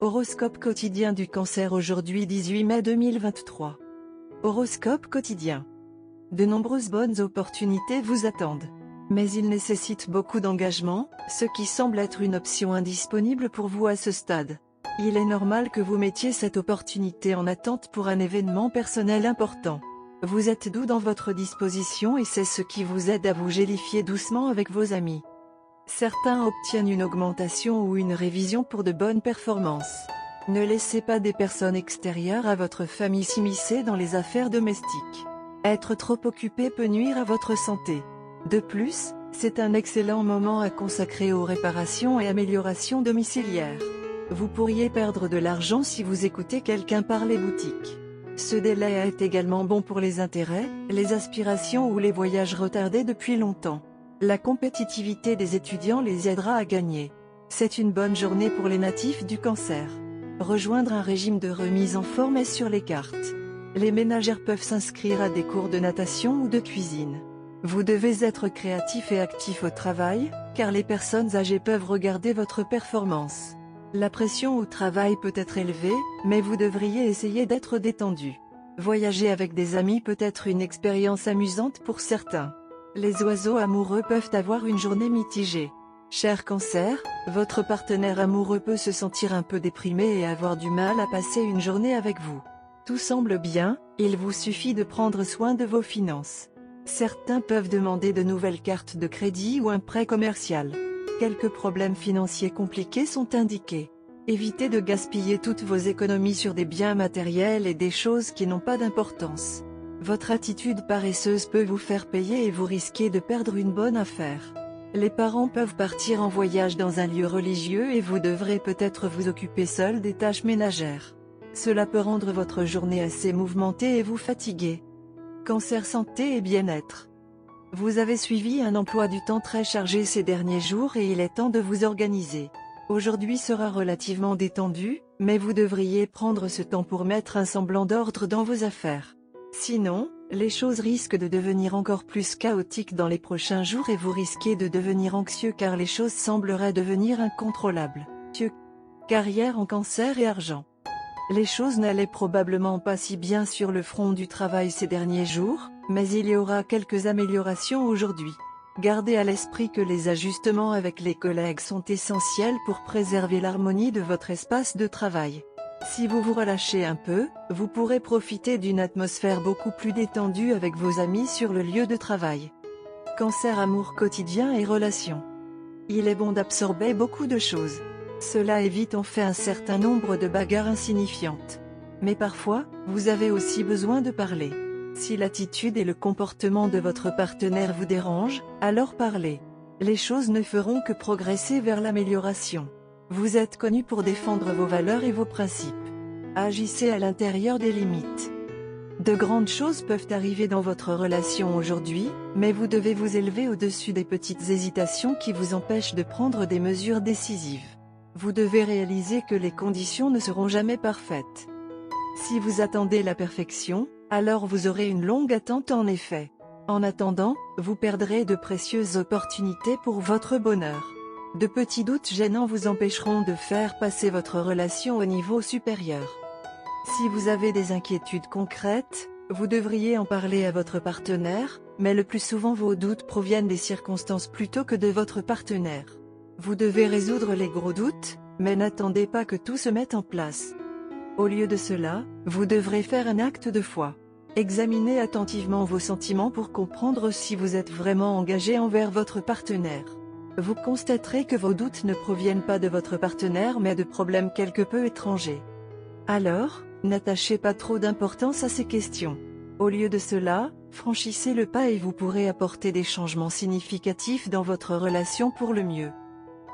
Horoscope quotidien du Cancer aujourd'hui 18 mai 2023. Horoscope quotidien. De nombreuses bonnes opportunités vous attendent. Mais ils nécessitent beaucoup d'engagement, ce qui semble être une option indisponible pour vous à ce stade. Il est normal que vous mettiez cette opportunité en attente pour un événement personnel important. Vous êtes doux dans votre disposition et c'est ce qui vous aide à vous gélifier doucement avec vos amis. Certains obtiennent une augmentation ou une révision pour de bonnes performances. Ne laissez pas des personnes extérieures à votre famille s'immiscer dans les affaires domestiques. Être trop occupé peut nuire à votre santé. De plus, c'est un excellent moment à consacrer aux réparations et améliorations domiciliaires. Vous pourriez perdre de l'argent si vous écoutez quelqu'un parler boutique. Ce délai est également bon pour les intérêts, les aspirations ou les voyages retardés depuis longtemps. La compétitivité des étudiants les aidera à gagner. C'est une bonne journée pour les natifs du Cancer. Rejoindre un régime de remise en forme est sur les cartes. Les ménagères peuvent s'inscrire à des cours de natation ou de cuisine. Vous devez être créatif et actif au travail, car les personnes âgées peuvent regarder votre performance. La pression au travail peut être élevée, mais vous devriez essayer d'être détendu. Voyager avec des amis peut être une expérience amusante pour certains. Les oiseaux amoureux peuvent avoir une journée mitigée. Cher Cancer, votre partenaire amoureux peut se sentir un peu déprimé et avoir du mal à passer une journée avec vous. Tout semble bien, il vous suffit de prendre soin de vos finances. Certains peuvent demander de nouvelles cartes de crédit ou un prêt commercial. Quelques problèmes financiers compliqués sont indiqués. Évitez de gaspiller toutes vos économies sur des biens matériels et des choses qui n'ont pas d'importance. Votre attitude paresseuse peut vous faire payer et vous risquez de perdre une bonne affaire. Les parents peuvent partir en voyage dans un lieu religieux et vous devrez peut-être vous occuper seul des tâches ménagères. Cela peut rendre votre journée assez mouvementée et vous fatiguer. Cancer santé et bien-être. Vous avez suivi un emploi du temps très chargé ces derniers jours et il est temps de vous organiser. Aujourd'hui sera relativement détendu, mais vous devriez prendre ce temps pour mettre un semblant d'ordre dans vos affaires. Sinon, les choses risquent de devenir encore plus chaotiques dans les prochains jours et vous risquez de devenir anxieux car les choses sembleraient devenir incontrôlables. Carrière en Cancer et argent. Les choses n'allaient probablement pas si bien sur le front du travail ces derniers jours, mais il y aura quelques améliorations aujourd'hui. Gardez à l'esprit que les ajustements avec les collègues sont essentiels pour préserver l'harmonie de votre espace de travail. Si vous vous relâchez un peu, vous pourrez profiter d'une atmosphère beaucoup plus détendue avec vos amis sur le lieu de travail. Cancer amour quotidien et relations. Il est bon d'absorber beaucoup de choses. Cela évite en fait un certain nombre de bagarres insignifiantes. Mais parfois, vous avez aussi besoin de parler. Si l'attitude et le comportement de votre partenaire vous dérangent, alors parlez. Les choses ne feront que progresser vers l'amélioration. Vous êtes connu pour défendre vos valeurs et vos principes. Agissez à l'intérieur des limites. De grandes choses peuvent arriver dans votre relation aujourd'hui, mais vous devez vous élever au-dessus des petites hésitations qui vous empêchent de prendre des mesures décisives. Vous devez réaliser que les conditions ne seront jamais parfaites. Si vous attendez la perfection, alors vous aurez une longue attente en effet. En attendant, vous perdrez de précieuses opportunités pour votre bonheur. De petits doutes gênants vous empêcheront de faire passer votre relation au niveau supérieur. Si vous avez des inquiétudes concrètes, vous devriez en parler à votre partenaire, mais le plus souvent vos doutes proviennent des circonstances plutôt que de votre partenaire. Vous devez résoudre les gros doutes, mais n'attendez pas que tout se mette en place. Au lieu de cela, vous devrez faire un acte de foi. Examinez attentivement vos sentiments pour comprendre si vous êtes vraiment engagé envers votre partenaire. Vous constaterez que vos doutes ne proviennent pas de votre partenaire mais de problèmes quelque peu étrangers. Alors, n'attachez pas trop d'importance à ces questions. Au lieu de cela, franchissez le pas et vous pourrez apporter des changements significatifs dans votre relation pour le mieux.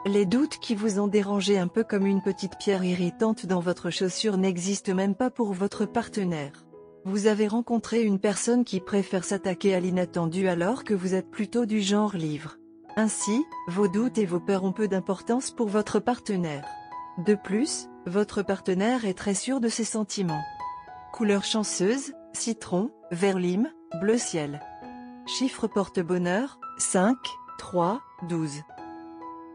Les doutes qui vous ont dérangé un peu comme une petite pierre irritante dans votre chaussure n'existent même pas pour votre partenaire. Vous avez rencontré une personne qui préfère s'attaquer à l'inattendu alors que vous êtes plutôt du genre livre. Ainsi, vos doutes et vos peurs ont peu d'importance pour votre partenaire. De plus, votre partenaire est très sûr de ses sentiments. Couleur chanceuse, citron, vert lime, bleu ciel. Chiffre porte-bonheur, 5, 3, 12.